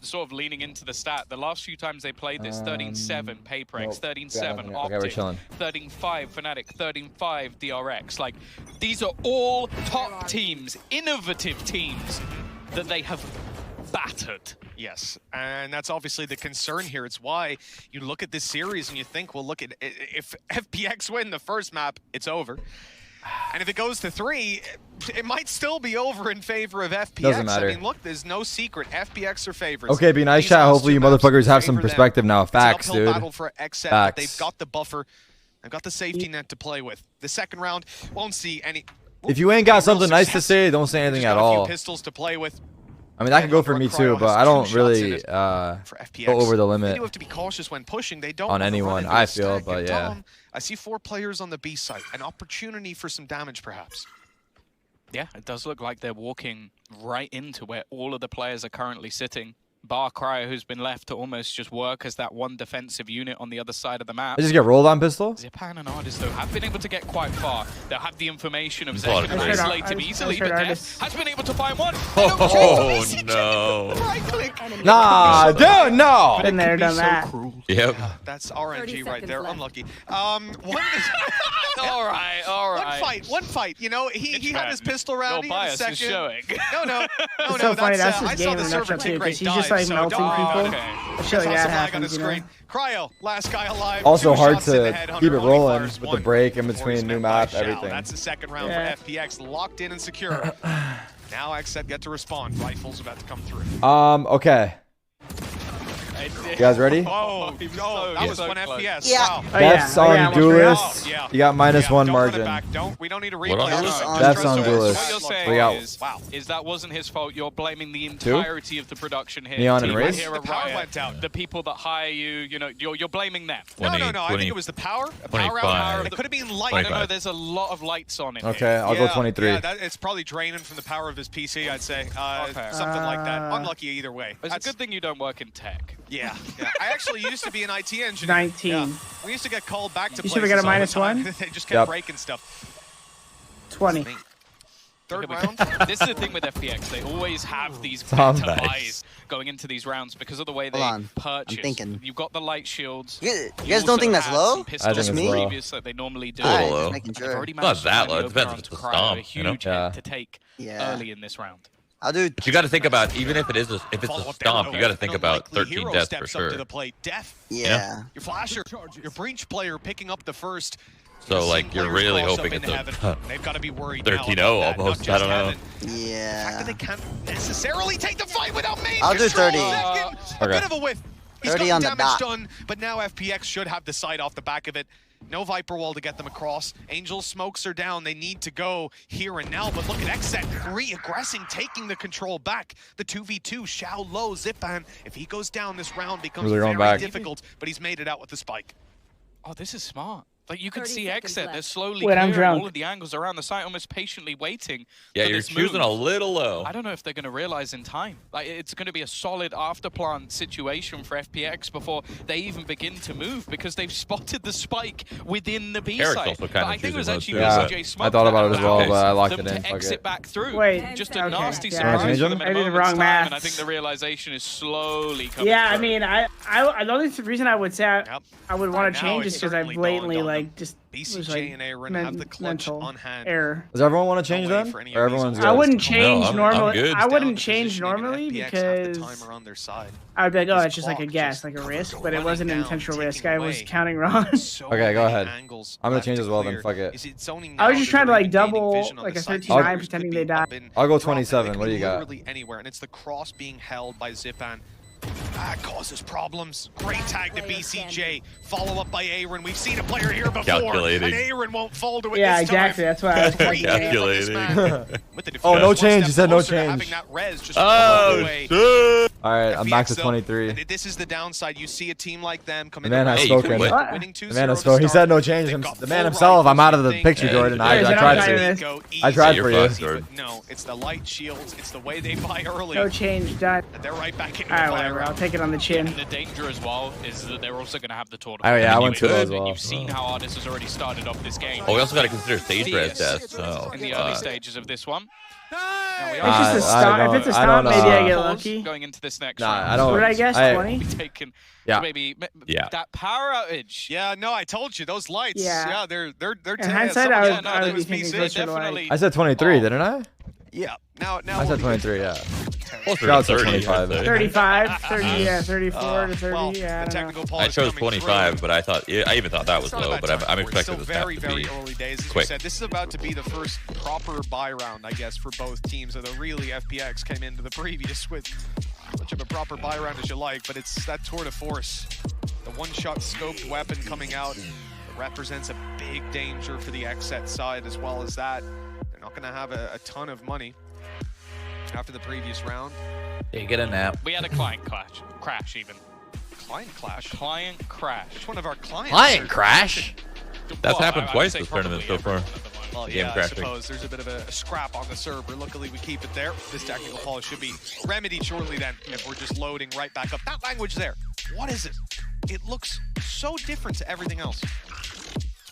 sort of leaning into the stat, the last few times they played this, 13-7 FPX, 13-7 Okay, we're chilling. Optic, 13-5 Fnatic, 13-5 DRX. Like, these are all top teams, innovative teams that they have battered. Yes, and that's obviously the concern here. It's why you look at this series and you think, well, look, if FPX win the first map, it's over. And if it goes to 3, it might still be over in favor of FPX. Doesn't matter. I mean, look, there's no secret. FPX are favorites. Okay, be nice, chat. Hopefully you motherfuckers have some perspective now. Facts, dude. Battle for XSET, but they've got the buffer. They've got the safety net to play with. The second round won't see any... If you ain't got something nice to say, don't say anything at all. Pistols to play with. I mean, that could go for me too, but I don't really go over the limit. They do have to be cautious when pushing. They don't on anyone, I feel, but yeah. Tom, I see 4 players on the B site. An opportunity for some damage, perhaps. Yeah, it does look like they're walking right into where all of the players are currently sitting. Bar Cryo, who's been left to almost just work as that one defensive unit on the other side of the map. They just get rolled on pistol? Zipan and Ardis, though, have been able to get quite far. They'll have the information of Zek and isolate him easily, but Def has been able to find one. Oh, no. Nah, dude, no! Been there, done that. Yep. That's RNG right there. left. Unlucky. All right. One fight. You know, he had his pistol round. Your bias is showing. No. It's so funny. That's I his saw game the in a server nutshell too, take great because he's just dives, like melting people. Okay. Shit like that happens, you know. Cryo, last guy alive. Also 2 hard shots in the to head, keep it Hunter only rolling fires with one the break in before he's between new met by map, Shao. everything. That's the second round for FPX, locked in and secure. Now XSET get to respond. Rifles about to come through. Okay. You guys ready? Oh, that was one FPS. Yeah. Wow. That's on Duelist. Yeah. You got -1 Don't margin. run it back. We don't need a What replay. else? That's on What Duelist. you're saying We got is that wasn't his fault. You're blaming the entirety of the production here. Neon and Team Raze? Hero The power Riot, went out. The people that hire you, you know, you're blaming them. No. I think it was the power. Power out. It could have been light. I don't know. There's a lot of lights on it. Okay, I'll go 23. Yeah, it's probably draining from the power of his PC, I'd say. Something like that. Unlucky either way. It's a good thing you don't work in tech. Yeah. I actually used to be an IT engineer. 19. Yeah. We used to get called back to You places should have got a all the time. -1? They just kept breaking stuff. 20. Third round. This is the thing with FPX. They always have these Sounds better nice. buys going into these rounds because of the way they Hold on. purchase. I'm thinking. You've got the light shields. You guys don't think that's low? I think it's low. Previous that they normally do. A little low. Just making They've sure. already Not managed to that find low. the It depends opener if it's on a Cryo, stomp, a you know? huge Yeah. hit to take early in this round. I'll do. But you got to think about, even if it's a stomp, you got to think about 13 deaths for Up to sure. the plate. Def. Yeah. Your flasher, your breach player picking up the first. So, like, you're really hoping it's a They've got to be worried 13-0 almost. I don't know. The fact Yeah. that they can't necessarily take the fight without main I'll do control. 30. A bit of a whiff. He's 30 got on the damage dot. done, but now FPX should have the sight off the back of it. No Viper wall to get them across. Angel smokes are down. They need to go here and now, but look at XSET re-aggressing, taking the control back. The 2v2, Shao low, Zipan. If he goes down, this round becomes Really very difficult, but he's made it out with the spike. Oh, this is smart. Like, you can 30 see seconds XSET, left. they're slowly Wait, I'm clearing all drunk. of the angles around the site, almost patiently waiting Yeah, for you're this choosing move. a little low. I don't know if they're going to realize in time. Like, it's going to be a solid afterplan situation for FPX before they even begin to move because they've spotted the spike within the B Eric's site. also But kinda I think it was choosing actually those too. BCJ Yeah, Smoke I thought about it that as well, allowed but I locked them it in. to Fuck exit it. back through. Wait, Just a okay, nasty yeah. surprise Change for them? them in I a did the moment's wrong time, math. and I think the realization is slowly coming Yeah, I through. mean, the only reason I would say I would want to Now change it's is because I certainly blatantly dawned on them. like just was BCJ like and Aaron have the clutch mental on hand. error. Does everyone want to change Away then? for any of Or these everyone's ones. I good? wouldn't change I'm normally. good. I Down wouldn't the change positioning, and normally FPX have the because timer on their side. I would be like, oh, This it's just like a clock guess, just like a risk, but it running wasn't an down, intentional taking risk. I was away. counting wrong. So Okay, go many ahead. angles I'm gonna left change to as well then, clear. fuck it. You see, it's only I was now just that trying to they're like gaining double vision on like the a site. 13-9 Fighters pretending could they be die. up in I'll go drop, 27. they could What do you got? Literally anywhere, and it's the cross being held by Zipan. That causes problems. Great tag to BCJ. Follow up by Aaron. We've seen a player here before. Calculating. And Aaron won't fall to it Yeah, this time. exactly. That's why I was Great like, hand on this Calculating. man. With the defense Oh, no one change. step You said no closer to change. having that res just Oh, away. shit. Alright, I'm back to FPX, though, 23. and this is the downside. You see a team like them come The in. man has Hey, spoken. you quit. Winning 2-0 The man has to spoken. He start. said no change. They've got The man full himself. I'm rifles, out of the you picture, think. Jordan. Yeah, I you're tried not to. trying Go I tried easy. for You're you. fucked, But Jordan. no, it's the light shields. It's the way they buy early. no change, done. And they're right back into Alright, the whatever. fire. I'll take it on the chin. And the danger as well is that they're also going to have the tournament. Oh, yeah, I mean, went you to those could. as well. You've seen how Ardis has already started off this game. Oh, we also got to consider stage res Fierce deaths. Oh, in the early fuck. stages of this one. It's just a stop. If it's a stop, maybe I get lucky. Going into this next Nah, round. I don't. What did I guess? 20? Taken. Yeah. Maybe. Yeah. That power outage. Yeah, no, I told you those lights. Yeah. They're. In hindsight, I would be was thinking PC, closer to definitely. like. I said 23, didn't I? Yeah. Now. I said 23. Yeah. Closer Shout to out to 30. 25. 35, 30, yeah, 34 to 30. Well, Yeah, I the don't know. technical pause I chose coming 25, through. but I even thought that was It's not a low. bad But time I'm for it. expecting Still this map very, to very be early days. As you quick. said, this is about to be the first proper buy round, I guess, for both teams. Although really, FPX came into the previous with much of a proper buy round as you like, but it's that tour de force. The one-shot scoped weapon coming out represents a big danger for the XSET side, as well as that. They're not going to have a ton of money after the previous round. Yeah, get a nap. We had a client crash even. Client clash? Client crash. Which one of our clients? Client crash. That's Well, happened I would twice say this tournament so probably far. every one of them. Well, Game yeah, I crashing. suppose there's a bit of a scrap on the server. Luckily, we keep it there. This technical pause should be remedied shortly then, if we're just loading right back up. That language there, what is it? It looks so different to everything else.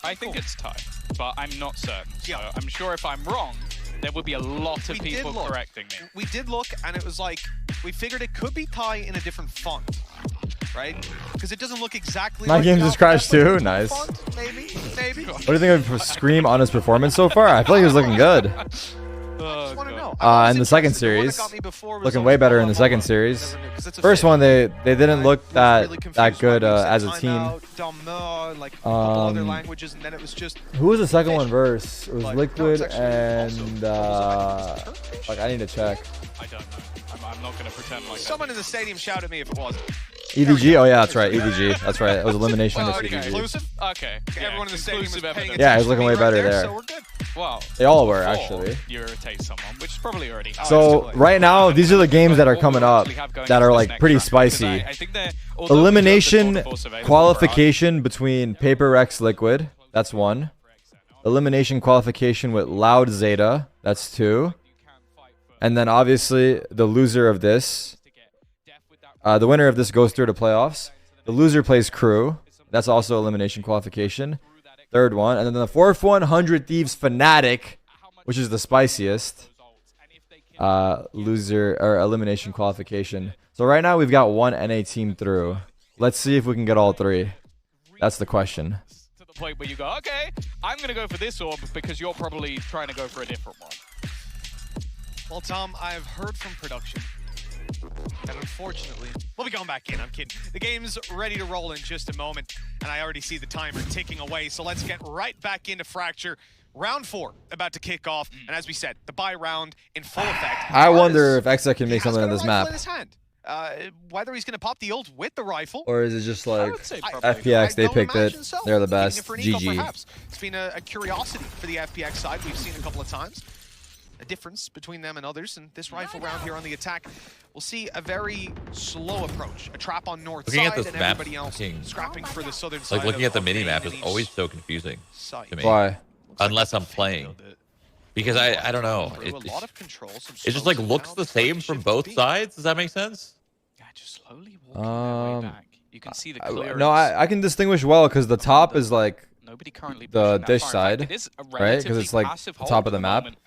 I think it's Thai, but I'm not certain. So Yeah. I'm sure if I'm wrong, there would be a lot of We did people look. correcting me. We did look, and it was like, we figured it could be Thai in a different font, right? Because it doesn't look exactly My like game the just crashed alphabet, too. but Nice. font, maybe. What do you think of Scream on his performance so far? I feel like he was looking good. I just want to know. In the second series, looking way better in the second series. First one, they didn't look that good as a team. Other languages, and then it was just Who was the second one verse? It was Like, Liquid no, it's actually and Turkish? like I need to check. I don't know. I'm not going to pretend like someone in the stadium shouted at me if it wasn't. EDG? Oh yeah, that's right. EDG. That's right. It was elimination Well, against okay. EDG. Inclusive? Okay. Yeah, Everyone in the stadium was conclusive paying evidence. Yeah, he's attention looking to way me right better there. So we're good. Well, They all were before actually. you irritate someone, which is probably already. So right now, these are the games that are coming up that are like pretty spicy. I think although Elimination we don't have the tour de force available qualification between Paper X Liquid. That's one. Elimination qualification with Loud Zeta. That's two. And then obviously the loser of this, the winner of this goes through to playoffs. The loser plays Crew. That's also elimination qualification. Third one. And then the fourth one, 100 Thieves Fnatic, which is the spiciest. Loser or elimination qualification. So right now we've got one NA team through. Let's see if we can get all three. That's the question. to the point where you go, okay, I'm going to go for this orb because you're probably trying to go for a different one. Well, Tom, I've heard from production. And unfortunately, we'll be going back in. I'm kidding. The game's ready to roll in just a moment, and I already see the timer ticking away. So let's get right back into Fracture. Round 4 about to kick off, and as we said, the buy round in full effect. I wonder if XSET can make something on this map. In his hand. Whether he's going to pop the ult with the rifle. Or is it just like would say probably FPX, they don't picked it, imagine so. they're the Keeping it best, for an eco, GG. perhaps. It's been a curiosity for the FPX side. We've seen a couple of times. A difference between them and others, and this rifle round here on the attack, we'll see a very slow approach. A trap on north Looking side, at this and map, everybody else fucking- scrapping for the southern side. Like looking at the mini map is each always so confusing site. to me. Why? Unless I'm playing. Because I don't know. Through a lot of control, some It just smokes like looks down, the same push from shift both B. sides. Does that make sense? Yeah, just slowly walking their way back. You can see the clearance. No, I can distinguish well because the top is like Nobody currently the pushing that dish far. In side, fact, it is a right? 'Cause relatively it's like passive the hold top of at the map. moment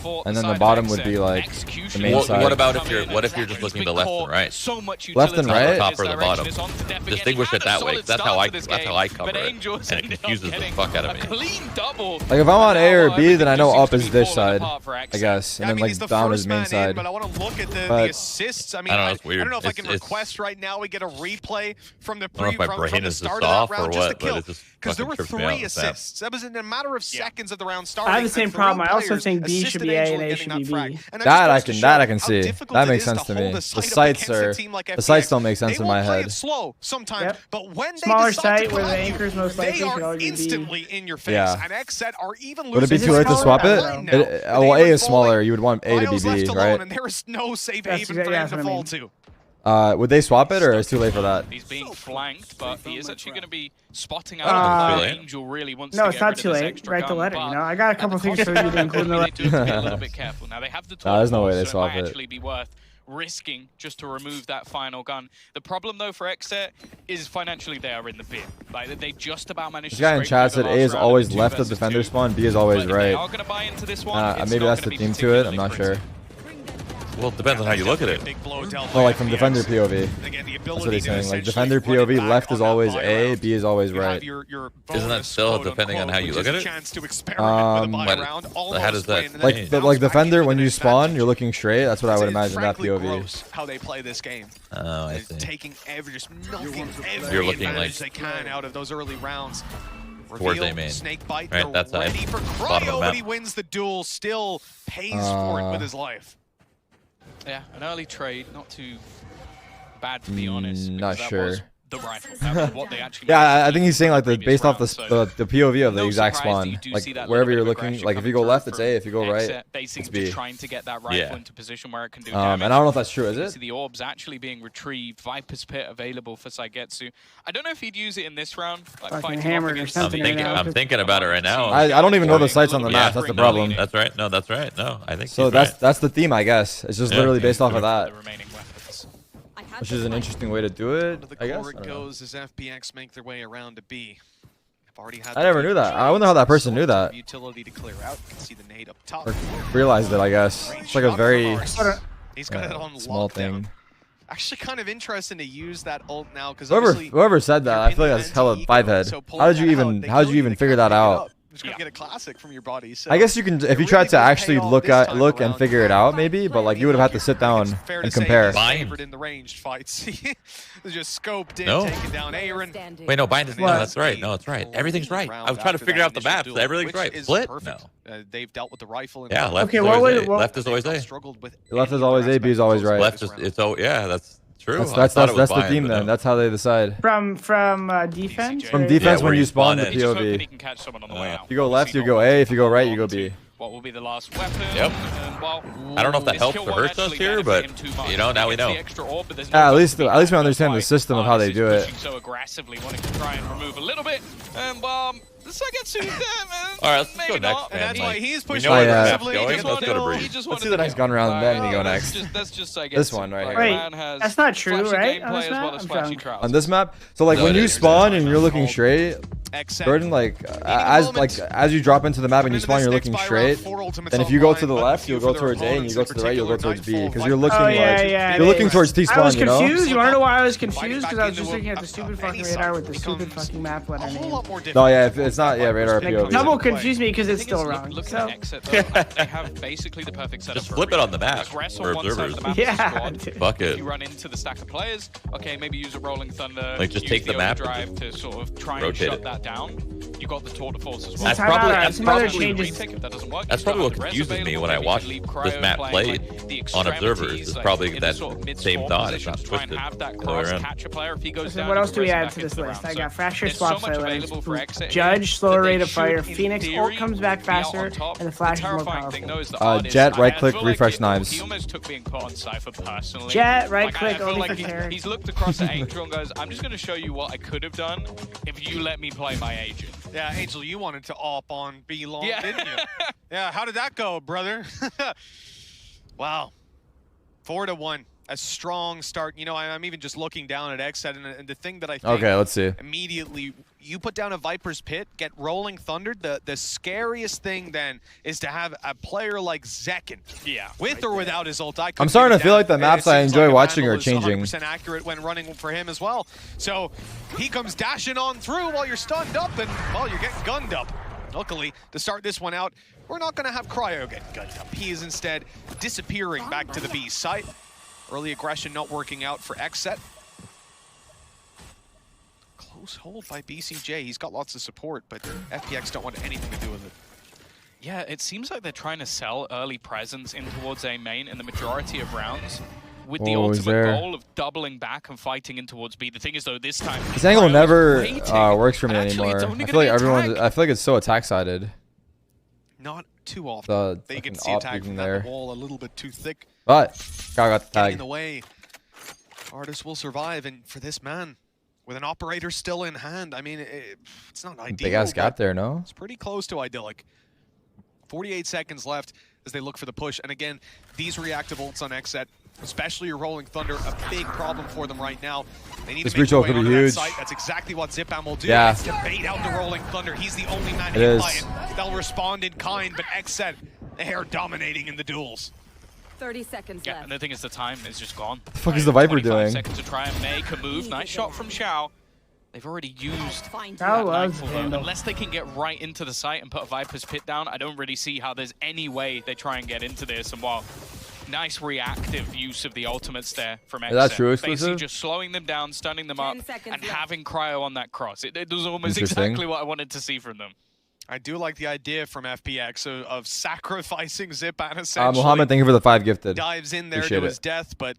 for And then side the of bottom would XSET. be like Execution the main is side. What about coming if you're in. what if you're just looking to left and right? So much Left and utility right? in Top this or the direction bottom? is on to Def again. Distinguish He had it a that way. solid That's start how I to this that's game, how I cover but it. Angels And it ended up confuses the getting fuck out of a me. clean double. Like if I'm on A or B, then I know Everything up just is seems to be dish falling side, apart for I XSET. guess, and I then mean, he's like the down first is main man in, side. but I want to look at the But- assists. I mean, I don't know, it's weird. I don't know if I It's- can request right now. We get a replay from the I don't know if my brain from the is just start of off that or round just to what, but kill. it just Because there fucking were trips me out 3 with that. assists. That was in a matter of seconds of the round starting. I have the same and problem. I three also players think B should assisted be A Angel and in A getting should that be frag. B. And that That just I goes to can show see. how difficult That it makes is sense to hold me. a The site up sites against a are team like the FPX. sites don't make sense They in will my play head. it slow sometimes, Yep. but when they Smaller decide site to where come the at you, anchors most they likely could are already be. instantly in your face. Yeah. And XSET are even Would it be losing too late to smaller? swap I it? don't know. Well, A is smaller. You would want A to Lionel's be left B, alone, right? and there is no safe That's haven exactly- for him that's to what I fall mean. to. Would they swap it, or is it too late for that? He's being flanked, but he is actually going to be spotting Uh, out. Too late. Angel really wants No, to it's get not rid too of this late. extra Write the gun, letter. but You know, I got a couple at the things for cost you of to include in the really letter. do have to be a little bit careful. Now they have the tour there's no way they so it might swap it. actually be worth risking just to remove that final gun. The problem though for XSET is financially they are in the bin. Like they just about managed This to guy in scrape chat through said the A last is round always of the left of 2 versus defender 2. spawn, B is always But if they right. are going to buy into this one, it's Maybe not that's gonna the be theme to it. I'm particularly not sure. pretty. Well, it depends on how you look at it. Oh, like from defender POV. That's what he's saying. Like defender POV, left is always A, B is always right. Isn't that still depending on how you look at it? How does that? Like defender, when you spawn, you're looking straight. That's what I would imagine that POV. How they play this game. Oh, I see. Taking just milking every You're looking advantage like they can out of those early rounds. towards Reveal, A main. snake bite, Right, they're that's side. ready for Bottom of Cryo, the but he map. wins the duel, still pays for it with his life. Yeah, an early trade, not too bad to be honest. Not because that sure. was the rifle. That was what they actually Yeah, I think he's saying like the based off round, so the POV of the no exact surprise that you spawn. do Like see that wherever little you're bit of looking, aggression like if you coming go left, through it's A. If you go from right, XSET, basically it's B. just trying to get that rifle into position where it can do And damage. I don't know if that's true, is You it? see the orbs actually being retrieved. Viper's Pit available for Saigetsu. I don't know if he'd use it in this round. Like Fucking fighting hammered off or against something right now. I'm thinking about it right now. I don't even know the sights on the map. That's the problem. That's right. No, that's right. No, I think So he's that's right. the theme, I guess. It's just Yeah. literally based off of that, the remaining weapons. which is an interesting way to do it. To the I guess. core I it don't know. goes as FPX make their way around to B. I've already had I never knew that. I wonder how that person knew that. Utility to clear out. You can see the nade up top. Or realized it, I guess. It's like a very He's got it on small lockdown. thing. Actually, kind of interesting to use that ult now because Whoever said that, I feel like that's hella five head. How did you even figure that out? Just gonna get a classic from your body. So I guess you can if you tried to actually look and figure it out maybe, but like you would have had to sit down and compare. Favored in the ranged fights. Just scoped in, taking down Aaron. Wait, no, bind is no, that's right. No, that's right. Everything's right. I was trying to figure out the maps. Everything's right. Split? No. They've dealt with the rifle. Yeah, left Okay, is what always was- A. what- Left is always A. Left is always A, B is always right. Left is it's oh yeah, that's true. That's I thought it was the bind, theme but then. no. That's how they decide. From defense. From or- defense Yeah, when where you you spawn spawn the in. He's hoping he POV. can catch someone on the way out. If you go left, you go A. If you go right, you go B. What will be the last weapon? Yep. Well, I don't know if that his helps kill or won't hurts us actually here, benefit but him too much. you know, now we He gets know. the extra orb, but there's Yeah, no at doubt least to be we understand the why system of how they Artis do is it. pushing so aggressively, wanting to try and remove a little bit. And the Saigetsu there, man. All right, let's go Maybe next, not. man. And that's why Like, he's we pushing know where the aggressively. map's going. Just Let's wanted go to to- breathe. He just Let's wanted see the to next go. gun round and then we go next. That's just Saigetsu. This one right Like, here. Wait, man has that's not true, flashy right? On gameplay this as well map? as I'm flashy drunk. trials. On this map, so like No, when it you is. spawn and you're looking straight, XSET. Jordan, like as you drop into the map and you spawn, you're looking straight. Then if you go to the left, you'll go towards A, and you go to the right, you'll go towards B, because you're looking yeah, you're looking towards T I spawn, was you know. confused. You want to know why I was confused? Because I was just looking at the stupid fucking radar with the stupid fucking map letter name. No, yeah, if it's not, yeah, radar POV. Double confused me because it's The thing is, still wrong. Looking So at XSET, though, they have basically the perfect setup. Just for flip it on the everything. map Aggress for on one side of observers. the map as a yeah, squad. dude. Fuck If it. you run into the stack of players, okay, maybe use a Rolling Thunder. Like, just use take the map and overdrive to sort of try and rotate shut it. that down. You got the tour de force as well. That's Time probably- out, that's some other probably- changes. Retake if that doesn't work. That's You probably still what have the confuses res me available, when I maybe watch leave this cryo map playing, played like, the on observers. extremities, It's like, probably in the that sort of mid same spawn thought. It's position not to try and twisted. have that the other way cross, around. catch a player if he goes So down. what you else can do we res him add back to this into the list? round. I got So faster there's swap so much silence, available for XSET Judge, slower that they rate of fire, should, in Phoenix ult theory, comes back be out faster, on top. and the flash is more terrifying thing, powerful. though, is the Artis, Jet, I right click, feel like refresh knives. He almost took being put on Cypher personally. Jet, right Like, I click, feel only like for he's, Tarik. he's looked across at Angel and goes, I'm just going to show you what I could have done if you let me play my agent. Yeah, Angel, you wanted to op on B long, Yeah. didn't you? Yeah, how did that go, brother? Wow. 4-1. A strong start. You know, I'm even just looking down at XSET, and the thing that I think Okay, let's see. immediately, you put down a Viper's Pit, get Rolling Thunder. The scariest thing then is to have a player like Zekin. Yeah. With or without his ult. I I'm starting to feel like the It maps I seems enjoy like watching Vandal are is changing. 100% accurate when running for him as well. So he comes dashing on through while you're stunned up, and well, you're getting gunned up. Luckily, to start this one out, we're not going to have Cryo get gunned up. He is instead disappearing back to the B site. Early aggression not working out for XSET. Close hold by BCJ. He's got lots of support, but FPX don't want anything to do with it. Yeah, it seems like they're trying to sell early presence in towards A main in the majority of rounds with the Oh, he's ultimate there. goal of doubling back and fighting in towards B. The thing is, though, this time This angle Cryo's never waiting, works for me and actually it's anymore. only I gonna feel like be everyone. attack. I feel like it's so attack sided. Not too often. They fucking can see op attack even from there. that wall a little bit too thick. But guy got the Getting in tag. the way. Artis will survive, and for this man, with an operator still in hand, I mean, it's not ideal. Big ass but gap there, no? It's pretty close to idyllic. 48 seconds left as they look for the push. And again, these reactive ults on XSET, especially your Rolling Thunder, a big problem for them right now. They need This to make breach their ult way could be onto that huge. site. That's exactly what Zipam will do. Yeah. It's to bait out the Rolling Thunder. He's the only man It hit is. by it. They'll respond in kind, but XSET, they're dominating in the duels. 30 seconds Yeah, left. and the thing is, the time is just gone. The fuck is the Viper 25 doing? seconds to try and make a move. Nice shot from Xiao. They've already used Find That you. was Nightfall, though. handle. Unless they can get right into the site and put a Viper's pit down, I don't really see how there's any way they try and get into this. And while nice reactive use of the ultimates there from XSET. Is that true Basically exclusive? just slowing them down, stunning them 10 up, seconds and left. having Cryo on that cross. It was almost Interesting. exactly what I wanted to see from them. I do like the idea from FPX of sacrificing Zipan essentially. Mohammed, thank you for the 5 gifted. Dives in there Appreciate to his it. death, but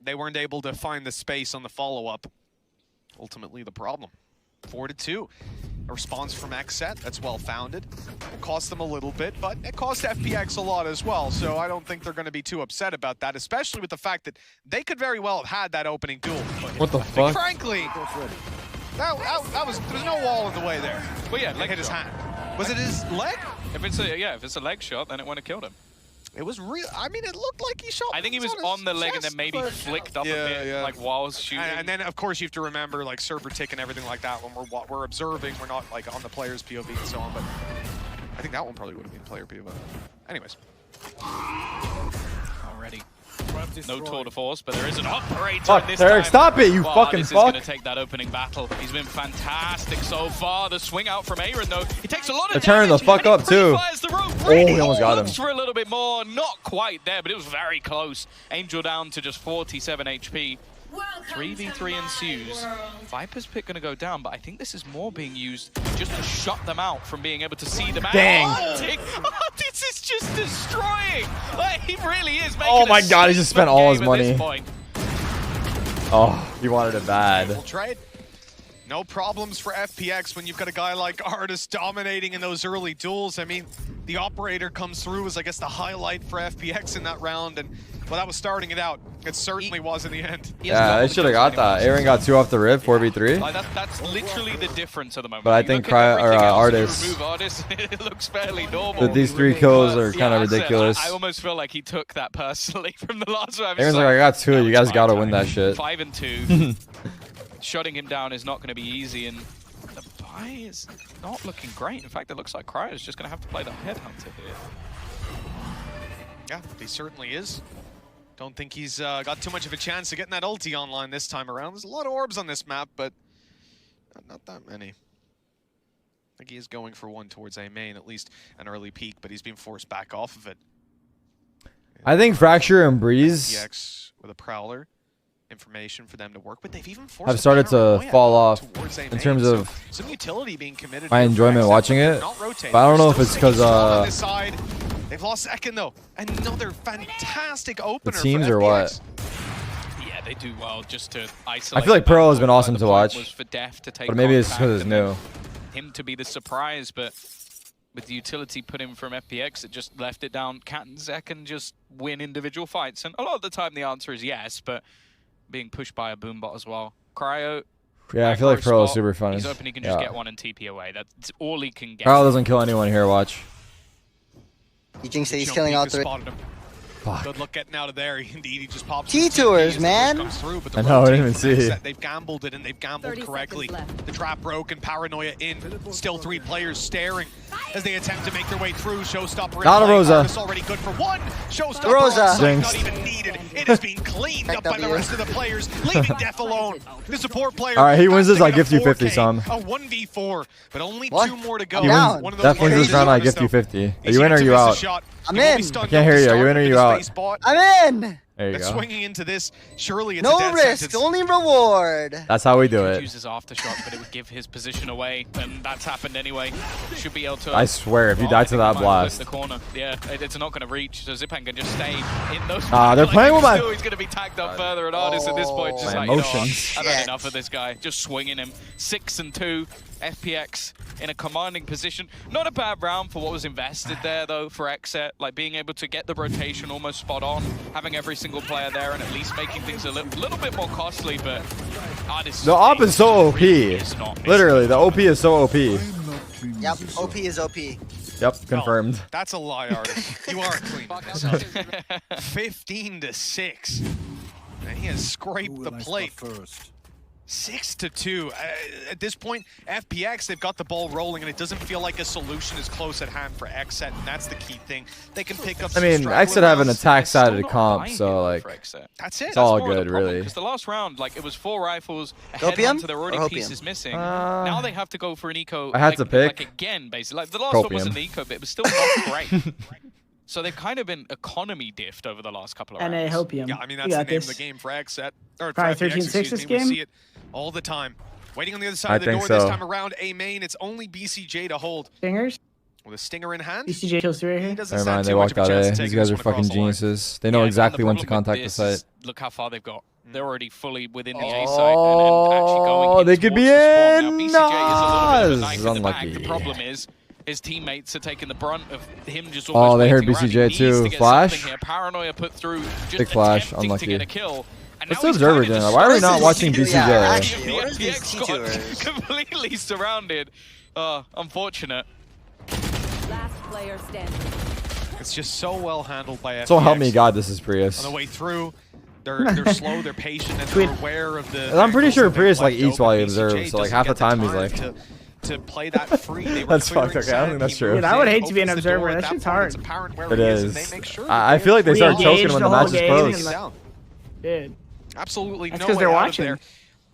they weren't able to find the space on the follow-up. Ultimately the problem. 4-2. A response from XSET, that's well-founded. It cost them a little bit, but it cost FPX a lot as well, so I don't think they're going to be too upset about that, especially with the fact that they could very well have had that opening duel. What the fuck? Frankly, that was, there was no wall in the way there. But yeah, It leg hit his shot. hand. Was it his leg? If it's a leg shot, then it wouldn't have killed him. It was real. I mean, it looked like he shot. I think he was his on the leg and chest, then maybe but- flicked up Yeah, a bit, yeah. like while shooting. And then, of course, you have to remember, like, server tick and everything like that when we're observing. We're not, like, on the player's POV and so on, but I think that one probably would have been player POV. Anyways. Already. No tour de force, but there is an operator Fuck, this Tarik, time. stop it, you Wow, fucking this fuck. is going to take that opening battle. He's been fantastic so far. The swing out from Aaron, though, he takes a lot of They're turning the damage, fuck and he up, too. pre-fires the rope. Oh, he almost got him. Looks for a little bit more. Not quite there, but it was very close. Angel down to just 47 HP. 3v3 ensues. Viper's pick going to go down, but I think this is more being used just to shut them out from being able to see them out. Dang. Oh, this is just destroying. Like, he really is making Oh my a God, he just spent all his game at this money. point. Oh, he wanted it bad. Full trade. No problems for FPX when you've got a guy like Artis dominating in those early duels. I mean, the operator comes through as, I guess, the highlight for FPX in that round, and well, that was starting it out. It certainly was in the end. Yeah, they should have got that. Aaron got 2 off the rip, 4v3. Like that's literally the difference at the moment. But I You think look at everything else, Artis- you remove Artis, it looks fairly normal. But these 3 kills are But, kind of I said, ridiculous. I almost feel like he took that personally from the last round. Aaron's like, I got 2. You guys got to win that shit. 5 and 2. Shutting him down is not going to be easy, and the buy is not looking great. In fact, it looks like Cryo's just going to have to play the headhunter here. Yeah, he certainly is. Don't think he's got too much of a chance of getting that ulti online this time around. There's a lot of orbs on this map, but not that many. I think he is going for one towards A main, at least an early peak, but he's being forced back off of it. I think Fracture and Breeze FPX with a Prowler. Information for them to work with. They've even forced have a started to paranoia fall off towards A in main, terms so of some utility being committed. my here for enjoyment XSET, watching they're it. not rotating. But I don't know They're if it's still because staying strong on this side. They've lost second though. Another fantastic opener. teams for or FPX. what? Yeah, they do well just to isolate. I feel like the Pearl battle, has been but awesome the to point watch. was for Def to take But maybe it's contact because it's and new. then him to be the surprise, but with the utility put in from FPX, it just left it down. Cat and Zek can just win individual fights, and a lot of the time the answer is yes, but being pushed by a boombot as well. Cryo. Yeah, I feel like aggro Pearl is spot, super fun. He's open, he can just Yeah. get one and TP away. That's all he can get. Pearl doesn't kill anyone here, watch. You jinxed it, he's Jump killing peek all has 3. spotted him. Fuck. Good look getting out of there. Indeed, he just pops. T-tours, as the man. push comes through, but the I know, I didn't rotate even from see. XSET, they've gambled it, and they've gambled 30 correctly. seconds left. The trap broken, paranoia in. Still 3 players staring as they attempt to make their way through. Showstopper in Not a play. Rosa. Artis already good for 1. Showstopper Rosa. on site, Jinx. not even needed. It is being cleaned up by the rest of the players, leaving Def alone. The support player. All right, he wins has this, to I get gift you 50 4K, some. A 1v4, but only What? 2 more to go. He wins- One of those Def wins this players round, I Artis, gift you though. 50. Are He's you in or gonna you miss a out? shot. I'm He will be in. stunned I can't up hear to you. Are you start in or with you his out? face bot. I'm in! There you But go. swinging into this, surely it's a No death risk, sentence. only reward. That's how we do Could it. use his aftershock, but it would give his position away, and that's happened anyway. Should be able to. I swear, if you Oh, die I to think that he might have flipped blast. the corner. Yeah, it's not going to reach, so Zipan can just stay in those. They're playing with my- Still, he's going to be tagged up further, and Artis at this point just My like, you know what, emotions. I've had Shit. enough of this guy. Just swinging him. 6 and 2. FPX in a commanding position. Not a bad round for what was invested there, though, for XSET. Like being able to get the rotation almost spot on, having every single player there, and at least making things a little bit more costly. But Artis, The op is so OP. is not missing. Literally, the OP is so OP. Yep, OP is OP. Yep, confirmed. No, that's a lie, Artis. You are clean. 15 to 6. And he has scraped the plate. 6-2. At this point, FPX, they've got the ball rolling, and it doesn't feel like a solution is close at hand for XSET, and that's the key thing. They can pick up I mean, XSET have an attack side of the comp, so like, that's it. it's all good, really. Because the last round, like, it was 4 rifles, a Opium headhunter, there were already or pieces missing. Uh, Now they have to go for an eco. I had to pick. Like, again, basically. Like, the last one was Opium. an eco, but it was still not great. So they've kind of been economy diffed over the last couple of rounds. And I hope you. Yeah, I mean, that's the name of the game for XSET. Or for Probably FPX, 13-6 this We game? see it all the time. Waiting on the other side I of the think door this so. time around. A main, it's only BCJ to hold. Stingers. With a stinger in hand. BCJ kills 3 right He here. doesn't Never stand mind, too they much walked of a out chance A. to take These guys this are one across fucking the line. geniuses. They know Yeah, exactly and when the to problem with contact the this, site. Look how far they've got. They're already fully within the A site and actually going Oh, in they could be towards the spawn. in. Now, BCJ is a little bit of a knife Nas. in the back. The Unlucky. problem is his teammates are taking the brunt of him just Oh, almost they heard waiting around. BCJ He too. needs to get Flash? something here. Paranoia put through, just Big flash, attempting unlucky. to get a kill. And What's now the he's observer kinda doing? Why are we just- not watching Yeah, BCJ? actually, The what is this FPX got completely surrounded. Unfortunate. Last player standing. It's just so well handled by FPX. So help me God, this is Prius. On the way through, they're slow, they're patient, and they're aware of the. And I'm pretty angles sure that they've Prius, like, left eats while he open. BCJ observes, so, like, doesn't half the get time he's like- to play that free. They were That's clearing fucked, okay, I don't side, think that's he true. moves Dude, I would in, hate to be an opens the door. observer. At That that shit's point, hard. it's apparent where It he and is. they make sure I feel like they start Re-engage choking when the the whole match is game close. and, like, down. Dude. Absolutely That's no 'cause way they're out watching. of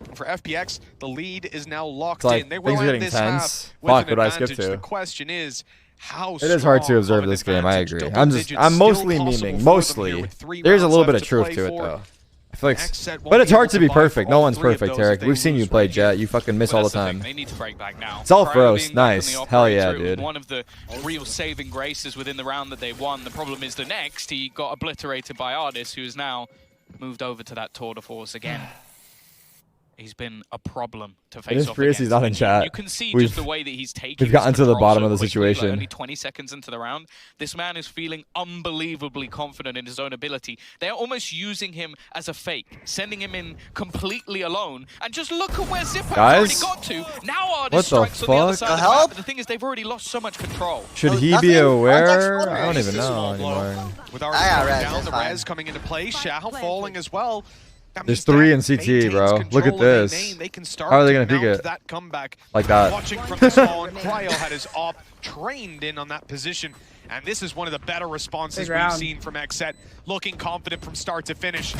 there. For FPX, the lead is now locked It's like, in. They things will are end getting this tense. half with Fuck, an what did I skip advantage. to? The question is, how It is hard to strong observe of an this game, I advantage? agree. Double I'm digits mostly still possible memeing. for them here Mostly. with 3 There's a rounds little bit left of truth play to it, for. though. I feel like, XSET won't but it's be hard able to be buy perfect. for No all one's 3 of perfect, those if Tarik. they We've seen you lose play right here. Jet. You fucking miss But all the that's thing, time. They need to break back now. It's all Cryo froze. being back on Nice. the Hell yeah, operator, it was dude. one of the real saving graces within the round that they won. The problem is the next, he got obliterated by Ardis, who has now moved over to that tour de force again. He's been a problem to face is off Prius, against. he's not in And chat. You can see We've- just the way that he's taking we've gotten his to the control bottom so of the quickly, like situation. only 20 seconds into the round. This man is feeling unbelievably confident in his own ability. They're almost using him as a fake, sending him in completely alone. And just look at where Zipper's already Guys? got to. Now Ardis What the strikes on the other fuck? side of the Help? map. But the thing is, they've already lost so much control. Should Oh, he nothing? be Contact aware? shoulder. I don't even It's a know small blow. anymore. With Ardis got going res, down, that's the fine. res coming into play. Shao falling as well. That There's means 3 that in CT, maintains bro. Look control at of this. main. They can start How are they to gonna peek mount it? that comeback. Like that. Watching from the spawn, Cryo had his op trained in on that position. And this is one of the better responses Big we've round. seen from XSET. Looking confident from start to finish.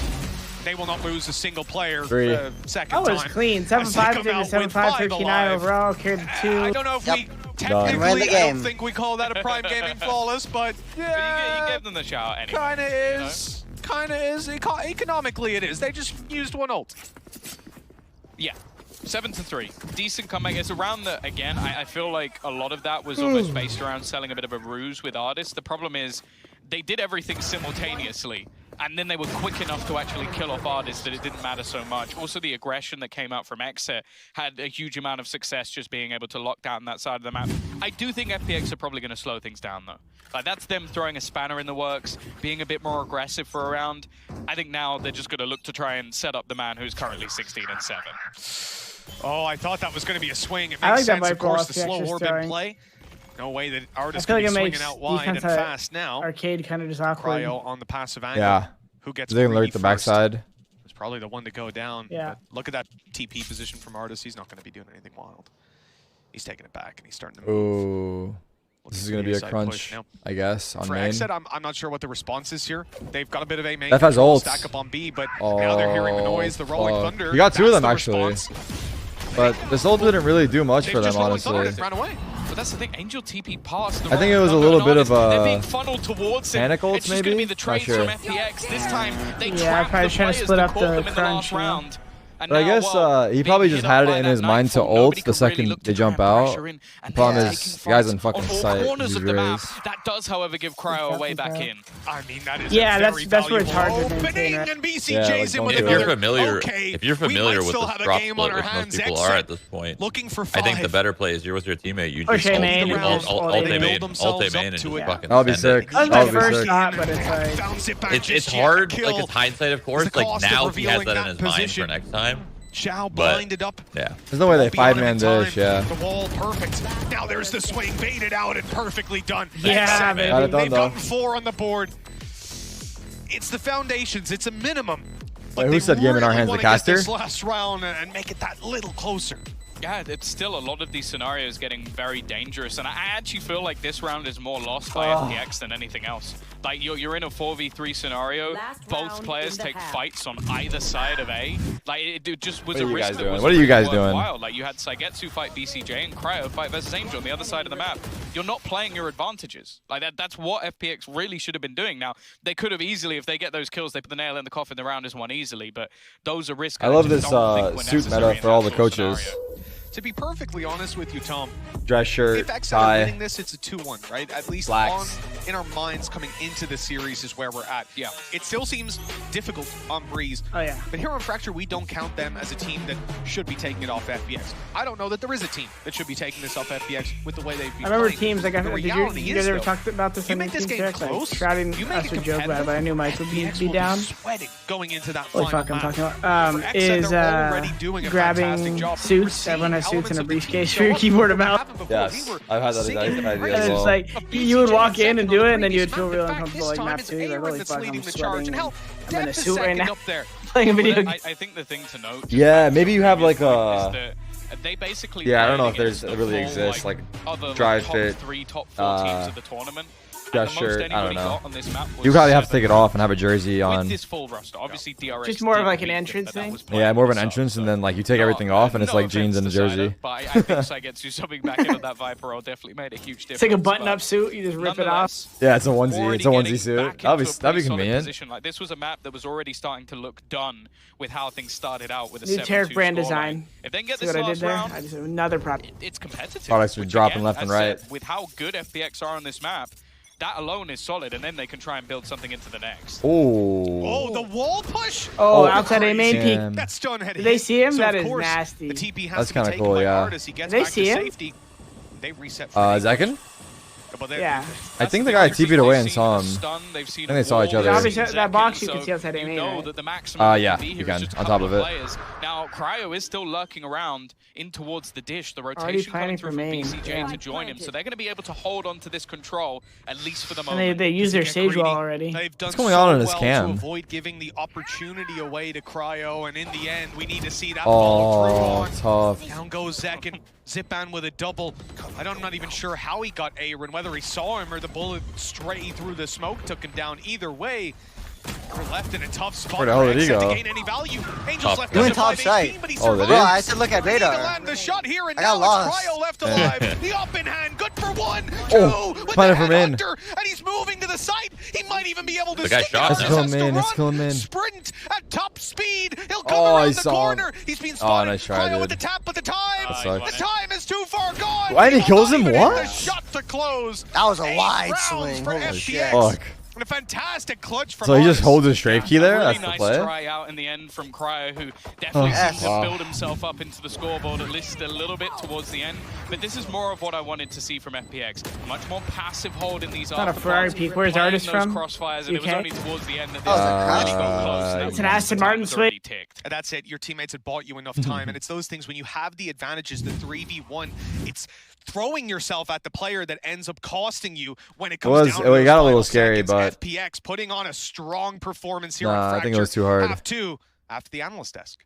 They will not lose a single player 3. second That was time. clean. I see 7-5 come to out with 7-5, 5 39 alive. overall. Carried the 2. I don't know if Yep. we Ran the technically, I don't game. think we call that a prime gaming flawless, but But yeah, you gave them the shout anyway. kind of you know? is. Kind of is. Economically, it is. They just used one ult. Yeah, 7-3. Decent comeback. It's around the, again, I feel like a lot of that was almost based around selling a bit of a ruse with Ardis. The problem is they did everything simultaneously, and then they were quick enough to actually kill off Ardis that it didn't matter so much. Also, the aggression that came out from XSET had a huge amount of success just being able to lock down that side of the map. I do think FPX are probably going to slow things down, though. Like, that's them throwing a spanner in the works, being a bit more aggressive for a round. I think now they're just going to look to try and set up the man who's currently 16-7. Oh, I thought that was going to be a swing. It I makes like that sense, of Viper course, off the the slow extra orb in throwing. play. No way that I Ardis feel could like be it swinging makes out wide and defense fast now. Arcade kind of just awkward. Cryo on the passive angle. Yeah. Who gets They can greedy alert the first. backside. It's probably the one to go down. Yeah. But look at that TP position from Ardis. He's not going to be doing anything wild. He's taking it back and he's starting to move. Ooh. Looking This is for going to the be a inside crunch, push now. I guess, on For main. XSET, I'm not sure what the response is here. They've got a bit of a main Def has control, ult. stack up on B, but now they're hearing the noise, the rolling fuck. thunder. You got 2 of That's them, the actually. response. But this ult didn't really do much They've for them, just rolling thunder honestly. and ran away. But that's the thing, Angel TP past the I think rolling it was a thunder little and bit of Ardis, They're a being funneled towards him. panic ult, It's just going to maybe? be the Not trades sure. from FPX. This time, they Yeah, trapped probably the trying to players split that up caught the them in the last crunch, yeah. round. And But I now, guess well, he being probably hit just up had it by in that his mind to Nightfall, ult nobody the could second really look they to try jump and out. pressure in, and The problem they're is, taking the guy's fights in fucking on all sight. corners He's of the map. raised. That does, however, give Cryo a way back in. I mean, that is Yeah, a very that's where it's valuable hard to maintain, opening, right? and BCJ's Yeah, like, in don't with do If it. you're another. familiar, Okay, if you're we familiar might with still the have a drop game split, on our which most hands. people XSET are at this point, looking for I 5. think the better play is you're with your teammate. You Push just A main, you you ult just ult ult A main, main. Build ult A themselves main, up and to just it. fucking That'll be send it. sick. That was That'll my be first sick. shot, but it's like... Bounce it back It's just yet. hard, Kill. like it's hindsight, of course. The Like cost of now he has revealing that in that his mind position. for next time. Shao But- blinded up. Yeah. There's no way they Won't be on him in 5-man this, time. yeah. The wall perfect. Now there's the swing, baited out and perfectly done. Yeah, XSET, baby. Got it done, they've though. gotten 4 on the board. It's the foundations. It's a minimum. but who said game in our hands, the wanna get caster? this last round and make it that little closer. Yeah, it's still a lot of these scenarios getting very dangerous, and I actually feel like this round is more lost by FPX than anything else. Like, you're in a 4v3 scenario, both players take fights on either side of A. Like, it just was a risk that was What are you guys doing? worthwhile. Like, you had Saigetsu fight BCJ and Cryo fight versus Angel on the other side of the map. You're not playing your advantages. Like, that's what FPX really should have been doing. Now, they could have easily, if they get those kills, they put the nail in the coffin, the round is won easily, but those are risks. I love this suit meta for all the coaches. To be perfectly honest with you, Tom, Dress shirt, if XSET tie. are winning this, it's a 2-1, right? At least in our minds coming into the series is where we're at. Yeah, it still seems difficult on Breeze. Oh, yeah. But here on Fracture, we don't count them as a team that should be taking it off FPX. I don't know that there is a team that should be taking this off FPX with the way they've been I remember playing. teams, like, The did you reality guys is, ever though, talk about this you on the make this team game check? Like, close, shrouding you make us it would joke about it, but I knew Mike would FPX be will down. sweating going into that Holy final fuck, I'm map. talking about. For XSET, Is they're already doing a fantastic grabbing job. suits. We're Everyone has seeing suits and a elements of the briefcase team for your show up keyboard that mouse. happened before. Yes, We were I've had that singing idea and as And praising it's well. like, of you would BCJ walk in and second do on it, the and then you would previous feel map. real In fact, uncomfortable, this like time map it's 2. Like, Aaron holy that's fuck, leading I'm the charge. sweating. And hell, I'm in a Def is suit right second now. up there. Playing a video game. I think the thing to note. Yeah, maybe you have like is a. that they basically Yeah, I don't know playing if there's against it really the full, exists like other, drive top fit, 3, top 4 teams of the tournament. dress And the most shirt. I don't anybody know. got on this map was You probably have to 7. take it off and have a jersey on. With this full roster, obviously DRX Just more of did like an beat them, entrance but that thing? was playing Yeah, more of an themselves, entrance, and so- then like you take everything off, and it's No like jeans and a offense to jersey. Sider, but I think Saigetsu subbing back into that Viper role definitely made a huge difference. It's like a button-up but suit. You just rip it off. nonetheless, Yeah, it's a onesie. already It's a getting onesie suit. back That'd into a be pretty solid convenient. position. Like, this was a map that was already starting to look done with how things started out with a New 7-2 Tarik brand scoreline. design. If they can get See this what I did last there? round, I just another prop. it's competitive. Products are which dropping again, left and as right. said, with how good FPX are on this map, that alone is solid, and then they can try and build something into the next. Oh. The wall push? Oh, Oh, outside A main peek. damn. That stun had Did they hit. see him? So That of is course, nasty. The TP has That's to be kinda taken cool, by yeah. Ard as he gets Did they back see to him? safety. They reset. Zekin? But Yeah. I think the guy TP'd away and saw him. I think they saw each other. Obviously, that box you can see outside you A-main, know right? that the maximum yeah, can be you here can, is just a on couple top of it. players. Now, Cryo is still lurking around in towards the dish. The Already rotation planning coming through for from main, BCJ yeah. to join him, so they're going to be able to hold on to this control, at least for the And moment. they use their Get Sage greedy. wall already. They've done What's going so on in his well cam? to avoid giving the opportunity away to Cryo, and in the end, we need to see that follow through Oh, on. tough. Down goes Zekin. Zipan with a double. I'm not even sure how he got Aaron, whether he saw him or the bullet straight through the smoke took him down. Either way, we're left in a tough spot. Where the hell did he XSET to go? gain any value. Angels left Doing us at top 5 side. 18, but he Oh, they survived. did? Bro, I said look at We need to radar. land the shot here, and I got now lost. it's Cryo left alive. The up in hand, good for 1, 2, Oh, with planted the from in. headhunter, and he's moving to the side. He might even be able to The guy stick shot it. him. Let's kill him Has to in, let's run. kill him in. Sprint at top speed. He'll come Oh, I around the saw him. corner. He's been spotted. nice try, Cryo with dude. the tap, but the time, That sucks. the time is too far gone. Why, and he will kills not him? even hit What? The shot to close. That was a 8 wide rounds swing. for Holy FPX. shit. Fuck. And a fantastic clutch from So he just Artis. holds his strafe key there? A really That's the nice play? try out in the end from Cryo, who definitely yes. seemed to Wow. build himself up into the scoreboard at least a little bit towards the end. But this is more of what I wanted to see from FPX. Much more passive hold in these Not a afterparts, Ferrari peak. Where's playing Artis those from? crossfires, and it was UK? only towards the end that Oh, this it's a really got close. That It's an once Aston the time Martin was switch. already ticked. And that's it. Your teammates had bought you enough time. And it's those things when you have the advantages, the 3v1, it's throwing yourself at the player that ends up costing you when it comes down to it got a those little final scary, seconds. but- FPX putting on a strong performance here Nah, on Fracture. I think it was too hard. Half 2 after the analyst desk.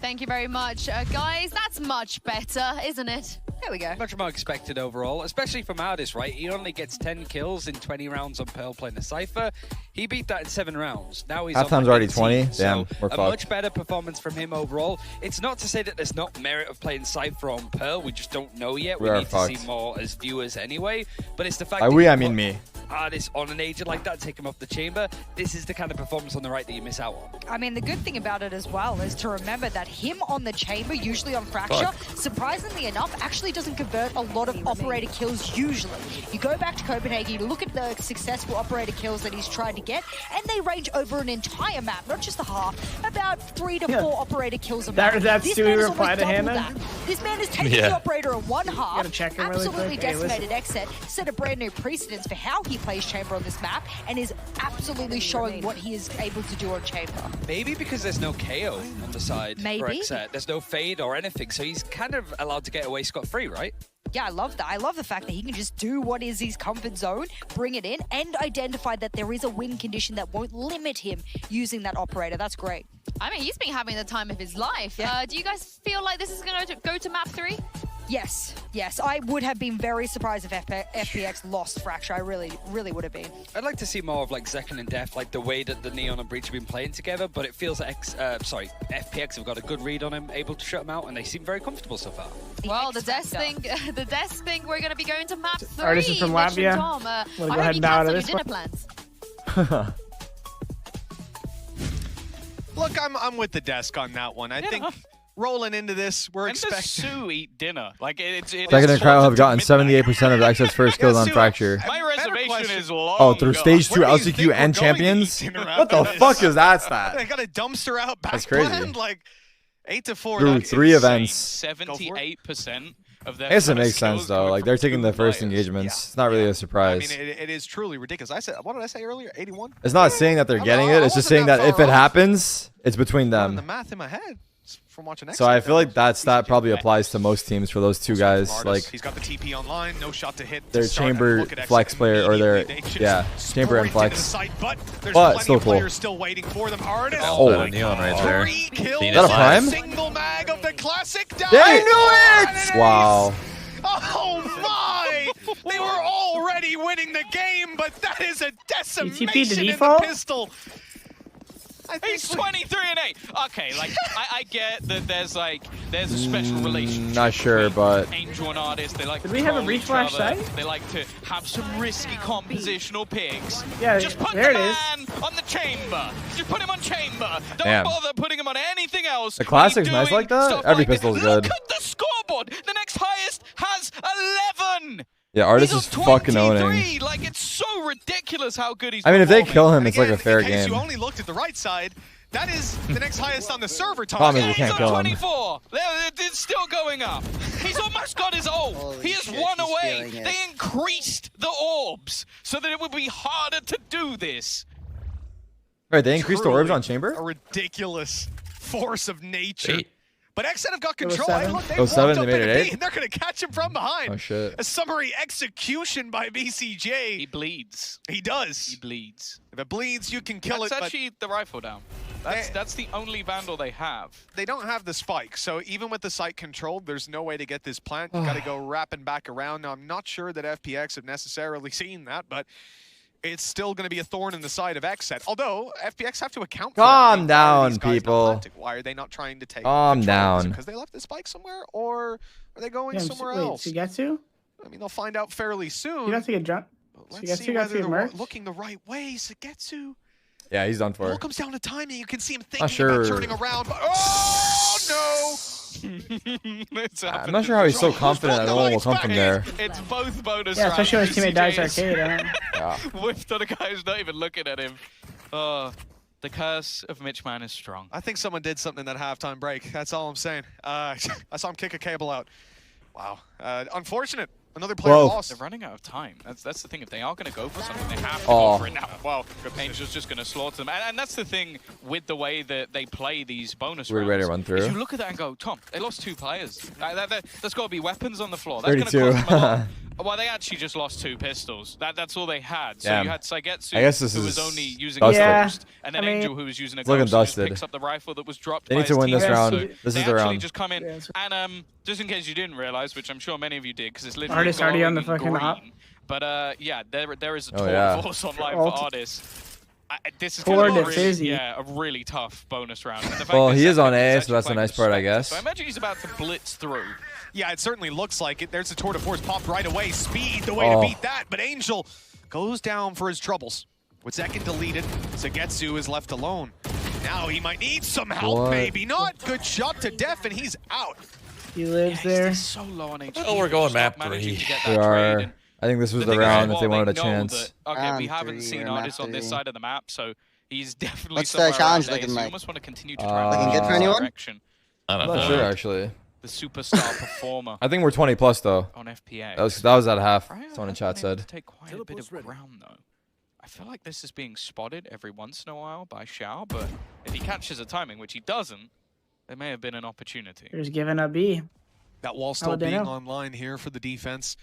Thank you very much. Guys, that's much better, isn't it? There we go. Much more expected overall, especially from Ardis, right? He only gets 10 kills in 20 rounds on Pearl playing the Cypher. He beat that in 7 rounds. Now he's Halftime's on already 18, 20. so Damn, we're a fucked. much better performance from him overall. It's not to say that there's not merit of playing Cypher on Pearl. We just don't know yet. We We are need to fucked. see more as viewers anyway. But it's the fact By that we, you I mean put me. Ardis on an agent like that, take him off the chamber. This is the kind of performance on the right that you miss out on. I mean, the good thing about it as well is to remember that him on the chamber, usually on Fracture, surprisingly enough, actually doesn't convert a lot of operator kills usually. You go back to Copenhagen, you look at the successful operator kills that he's tried to get, and they range over an entire map, not just the half, about 3 to 4 operator kills a map. That's This Stewie man has reply almost to doubled Hannah? that. This man is taking the operator in one half, gotta check him really absolutely quick. Hey, listen. decimated XSET, set a brand new precedence for how he plays chamber on this map, and is absolutely showing what he is able to do on chamber. Maybe because there's no KO on the side for Maybe. XSET. There's no fade or anything, so he's kind of allowed to get away scot-free, right? Yeah, I love that. I love the fact that he can just do what is his comfort zone, bring it in, and identify that there is a win condition that won't limit him using that operator. That's great. I mean, he's been having the time of his life. Yeah. Do you guys feel like this is going to go to map 3? Yes, yes. I would have been very surprised if FPX lost Fracture. I really would have been. I'd like to see more of like Zekken and Def, like the way that the Neon and Breach have been playing together, but it feels like FPX have got a good read on him, able to shut him out, and they seem very comfortable so far. Well, the desk thing, we're going to be going to map 3. Artist is from Latvia. Tom, Wanna go I ahead hope you and bow cancel to your this dinner one? plans. Look, I'm with the desk on that one. I think rolling into this, we're When does expecting. Sue eat dinner? Like Second and Cryo have gotten 78% of XS first kills on Sue, Fracture. My reservation is long. Oh, through stage 2 Where do you think LCQ we're and going to eat champions? dinner What the after this? fuck is that They stat? got a dumpster out back That's crazy. planned, like 8 to 4. Through That's 3 insane. events. 78% of their I guess it first makes sense kills though. coming Like from they're taking 2 the first players. engagements. It's not really a I surprise. mean, it is truly ridiculous. I said, what did I say earlier? 81. It's not saying that they're getting it. It's just saying that if it happens, it's between Doing the them. math in my head from watching. So I feel like that stat probably applies to most teams for those two guys. Like he's got the TP online, no shot to hit. their chamber flex player or their chamber and flex. But still cool. players still waiting for them. Artist. Oh, a Neon right there. 3 kills. Seen it Is that a live. prime? Single mag of the classic down. I knew it! Wow. Oh my! They were already winning the game, but that is a decimation TP to in the default? pistol. I think He's 23 and 8. Okay, like I get that there's a special relationship. Not sure, between but Angel and Artist. They like Did to we have a troll breach each flash other. site? They like to have some risky compositional picks. Yeah, Just put there the it is. man on the chamber. Just put him on chamber. Don't Damn. bother putting him on anything else. The classic's He's nice doing like that? stuff Every like this. pistol's good. Look at the scoreboard. The next highest has 11. yeah, Artist He's is on fucking 23. owning. Like it's so ridiculous how good he's. I mean, if they performing. kill him, And it's like a again, fair in case game. You only looked at the right side. That is the next highest on the server, Tom. Problem is we He's can't on kill him. 24. It's still going up. He's almost got his ult. Holy He is shit, 1 he's away. feeling it. They increased the orbs so that it would be harder to do this. Right, they increased the orbs Truly on chamber? A ridiculous force of nature. 8. But XSET have got control. 07? Hey, look, they 07, walked they up made in it a 8? B, and they're going to catch him from behind. Oh shit. A summary execution by He BCJ. bleeds. He He does. bleeds. If it bleeds, you can kill That's it, but actually the rifle down. That's the only Vandal they have. they don't have the spike. So even with the site controlled, there's no way to get this plant. You got to go wrapping back around. Now, I'm not sure that FPX have necessarily seen that, but it's still going to be a thorn in the side of XSET. Although, FPX have to account for that. Calm Why are down, these guys not people. planting? Why are they not trying to take Calm control? Is it down. because they left the spike somewhere, or are they going Yeah, somewhere wait, else? Sugetsu? I mean, they'll find out fairly soon. You got to get drunk. Let's Sugetsu see got whether to get they're merged? looking the right way. Sugetsu. Yeah, he's done It all for. comes down to timing. You can see him thinking Not sure. about turning around. But, oh, no! I'm not sure how he's so confident that no one will come from there. It's both bonus Yeah, especially when rounds. his teammate dies BCJ arcade. Yeah. whiffed on a guy who's not even looking at him. The curse of Mitchman is strong. I think someone did something in that halftime break. That's all I'm saying. I saw him kick a cable out. Wow. Unfortunate. Another player Whoa. lost. They're running out of time. That's the thing. If they are going to go for something, they have to Oh. go for it now. Well, Angel's just going to slaughter them. And that's the thing with the way that they play these bonus We're rounds. ready to run through. Is you look at that and go, Tom, they lost 2 players. There's got to be weapons on the floor. That's going to 32. cost them a lot. Well, they actually just lost 2 pistols. That's all they had. So Damn. you had Saigetsu, I guess this who was is only using dusted. a Yeah, ghost, and then I mean, Angel, who was using a it's looking ghost, who just dusted. picks up the rifle that was dropped They by need to his win this teammates. round. So This they is the actually round. just come in, Yeah, that's and just in case you didn't realize, which I'm sure many of you did, because it's literally Artist already on the glowing fucking green. hop. But yeah, there is a Oh, tour yeah. force online Ult. for Artists. This is Toward going to the be fizzy. a really tough bonus round. And the fact Well, that he is Zekken on A, so actually that's the playing nice with part, I Spectre. guess. So I imagine he's about to blitz through. Yeah, it certainly looks like it. There's a tour de force popped right away. Speed, the way Oh. to beat that. But Angel goes down for his troubles. With Zekken deleted, Sagetsu is left alone. Now he might need some help, What? maybe not. Good shot to Def, and he's out. He lives Yeah, there. he's so low on HP. Oh, we're going He's not map managing 3. to get We that trade, are. and I think this was the the thing is, round if while they wanted a know chance. that, okay, we Round haven't 3 seen or Artist map on this 3. side of the map, so he's definitely What's the somewhere challenge around there, looking so you like? almost want to continue to try and Looking push good in for this anyone? direction. I I'm don't not know. sure actually. The superstar performer I think we're 20 plus though. on FPX. That was at half. Ryan Someone in has chat been able said. to take quite a bit of ground though. I feel like this is being spotted every once in a while by Xiao, but if he catches a timing, which he doesn't, there may have been an opportunity. There's giving up B. That wall still being online here for the defense.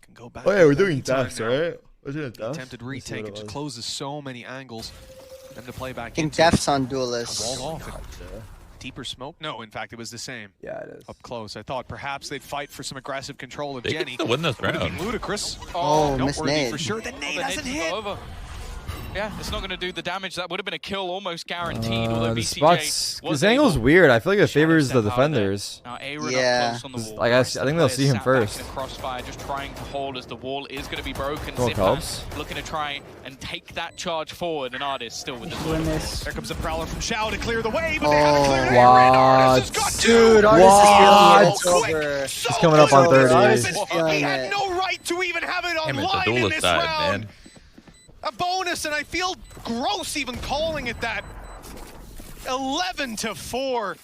Can go back. Oh yeah, we're doing deaths, right? Wasn't it deaths? Attempted retake. It just closes so many angles. Them to play back. I think deaths on duelists. Wall off. Deeper smoke? No, in fact, it was the same. Yeah, it is. Up close. I thought perhaps they'd fight for some aggressive control of They Jenny. can still win this It would have round. been ludicrous. Oh, noteworthy missed nade. for sure. The nade doesn't hit. Over. Yeah, it's not going to do the damage. That would have been a kill almost guaranteed. Although The BCJ spots, was this angle's able weird. I feel like it to shadow favors step the out of there. defenders. Now, Aaron Yeah. up close on the wall. I guess- The I think they'll players see him sat back first. in a crossfire, just trying to hold as the wall is going to be broken. Oh, Zipper helps. looking to try and take that charge forward, and Artist still with the Win this. There comes a Prowler from Shao to clear the way, but they haven't cleared Aaron. What? Artist has got Dude, two. Artist is feeling it. It's So quick, over. so He's coming up on good. 30. Artist is He feeling had it. no right to even have it Damn it, the online in duelist this died, round. man. A bonus, and I feel gross even calling it that. 11-4.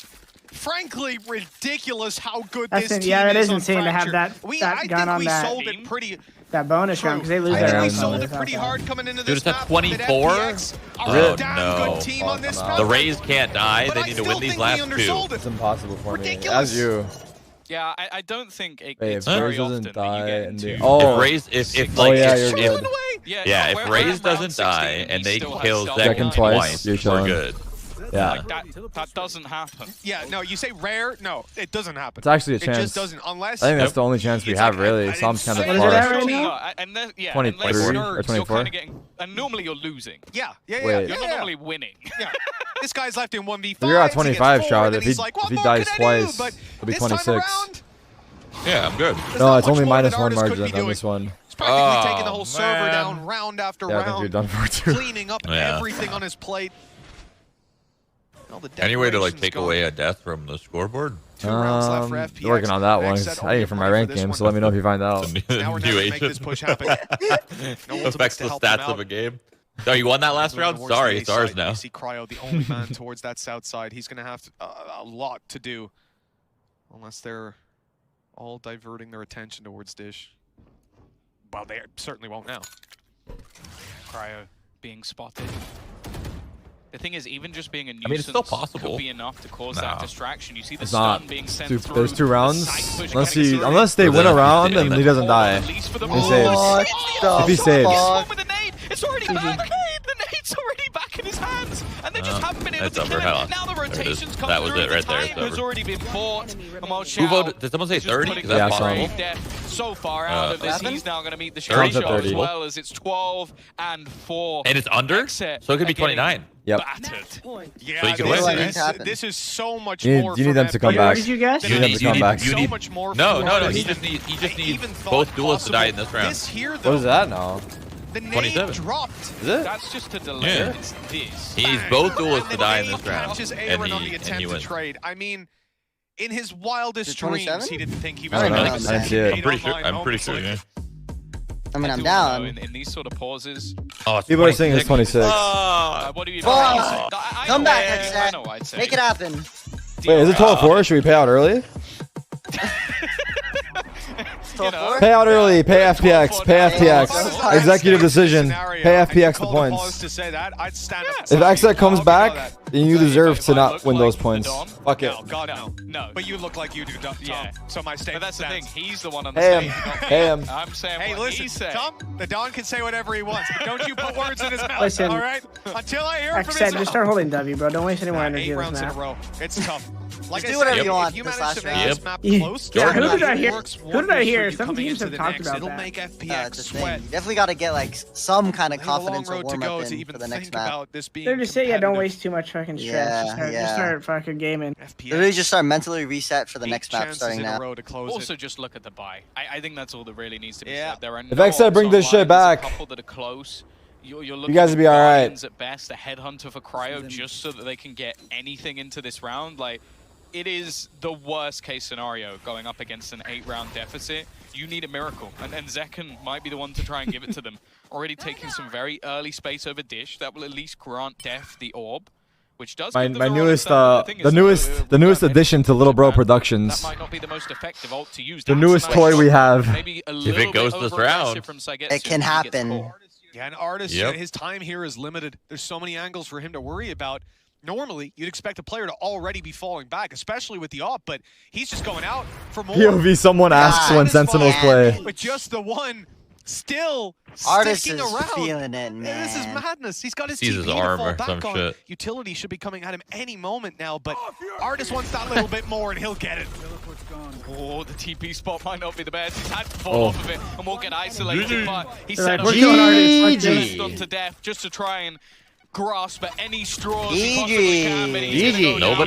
Frankly, ridiculous how good That's this it. team Yeah, that is is on insane to have Fracture. that I gun think on we that sold it pretty. that bonus round because they lose I their think we round. sold it pretty hard coming into Dude, this it's at map. 24? That FPX are Oh, a damn no. good team on this map. The Rays can't die. But They I need to still win these think we last two. undersold it. It's impossible for Ridiculous. me. As you. Yeah, I don't think Wait, it's if very Rays often doesn't that you die get and into... they... Oh, If Rays, if Oh, like, yeah, if, you're if, good. Yeah, if we're Rays around doesn't round 16, die and he they still has kill stealth Zek Second behind him. twice, you're we're chilling. good. Yeah. Like that doesn't happen. Yeah, no, you say rare? No, it doesn't happen. It's actually a It chance. just doesn't, unless... I think that's the only chance we It's have, like really. an Psalm's kind of insane- What is it at far. right No, now? unless, yeah, 23 unless or you're 24? kind of getting... And normally you're losing. Yeah. Wait. You're not normally winning. Yeah. This guy's left in 1v5. You're at 25, Shroud. If If he dies twice, it'll be 26. Yeah, I'm good. No, it's only -1 margin on this one. He's practically Oh, taking the whole server man. down round after Yeah, I think you're round, done for too. cleaning up Yeah. everything on his plate. All the Any way to like decorations take gone. away a death from the scoreboard? 2 rounds left for FPX. Working on that one. XSET I get it from my rank game, so let me know if you find out. Now we're New never to make this agent. push happen. No ultimates Affects to the help them stats of out. a game. Oh, you won that last Moving round? towards the Sorry, A it's ours side, now. You see Cryo, the only man towards that south side. He's going to have a lot to do. Unless they're all diverting their attention towards Dish. Well, they certainly won't now. Cryo being spotted. The thing is, even just being a nuisance I mean, it's still possible. could be enough to cause No. that distraction. You see the It's stun not. being sent Dude, through. there's 2 the rounds. side push Unless getting through. they Or win a the- round yeah, and the- he doesn't Or die. at least for the He moment. saves. What If he the saves. fuck? With the nade, it's already back. The nade's already back in his hands, and they just haven't been able that's to over. kill Hell, him. Now the there it is. rotations come That was through. it right the there. time It's has over. already been fought. Who voted? Did someone say 30? Is that Yeah, possible? sorry. Death so far out of this, 11? he's now going to meet the 30 shot as 30. well as it's 12-4. And it's under? XSET So it could be are getting 29. Yep. Battered. Yeah, So you can this, win, is, right? this is so much You need- more you need from them to come FPX. back. What did you guess? You need them to come back. so need- much more No, from no, no. Artist He than just I needs even thought both duelists to die in possible. this round. This here, though, What is that now? the nade 27. dropped. Is it? That's just a delay. Yeah. It's this. He needs both duelists to And die the in this nade round. catches And Aaron on the he attempted wins. trade. I mean, in his wildest Is it dreams, 27? he didn't think he I was don't going know. to I didn't see it. I'm pretty sure. Yeah. I mean, I'm do down. know in these sort of pauses. Oh, it's People are saying it's 26. 26. What do you Fuck. I Come know back, what- XSET. I know what I'd say. Make it happen. Wait, is it 12-4? Should we pay out early? You know, Pay out early. Pay FPX. Pay FPX. Oh, Executive decision. Pay FPX the Call the pause points. to say that. I'd stand up If XSET comes I'll back, that. then you deserve to if I not look win like those the points. Don, Fuck it. No, God, no. no. But you look like you do, Tom. Yeah. So my But statement that's the thing. stands. He's the one on the Hey stage. him. not me. Hey him. I'm saying Hey, what listen, he said. Tom, the Don can say whatever he wants, but don't you put words in his mouth, Listen. all right? Until I hear it from XSET, his just mouth. start holding W, bro. Don't waste any more energy 8 on this rounds in a map. row. It's tough. Like Just I do whatever said, you want if you this manage last to make round. this map Yeah. close, Yeah, who did I it hear? works Who did I wonders hear? for you Some coming teams into have the talked next. about It'll that. make That's FPX the sweat. thing. You definitely got to get like some kind of They have a long confidence or road to warm go up to in even for the next think map. about this being They're just saying, yeah, don't competitive. waste too much fucking stress. Yeah, Just yeah. start fucking gaming. FPX, Literally just start mentally reset for the 8 next map chances starting in a now. row to close Also, it. just look at the buy. I think that's all that really needs to be Yeah. said. There are If no XSET bring odds this shit online. There's back, a couple that are close. You're looking guys will be at all right. Guardians at best, a headhunter for Cryo, just so that they can get anything into this round. Like, it is the worst case scenario going up against an 8-round deficit. You need a miracle, and Zekken might be the one to try and give it to them. Already taking some very early space over Dish. That will at least grant Def the orb, which does My give them the newest rolling thing. the newest addition to Little Bro Productions. That might not be the most effective ult to use. The That's newest nice. toy we have. Maybe a little it goes bit this over-aggressive round. from Saigetsu It can when he gets happen. caught. Yeah, an artist, Yep. his time here is limited. There's so many angles for him to worry about. Normally, you'd expect a player to already be falling back, especially with the op, but he's just going out for more. POV someone asks when Sentinels play. But just the one still Artist sticking is around. feeling it, man. This is madness. He's got his Sees TP his to armor, fall back some on. shit. Utility should be coming at him any moment now, but Artist wants that little bit more, and he'll get it. Oh, the TP spot might not be the best. He's had to fall off of it and will get isolated, but he They're set like, up we're killing Artist. just onto death just to try and grasp at any straws he possibly can, but he's gonna go down. Nobody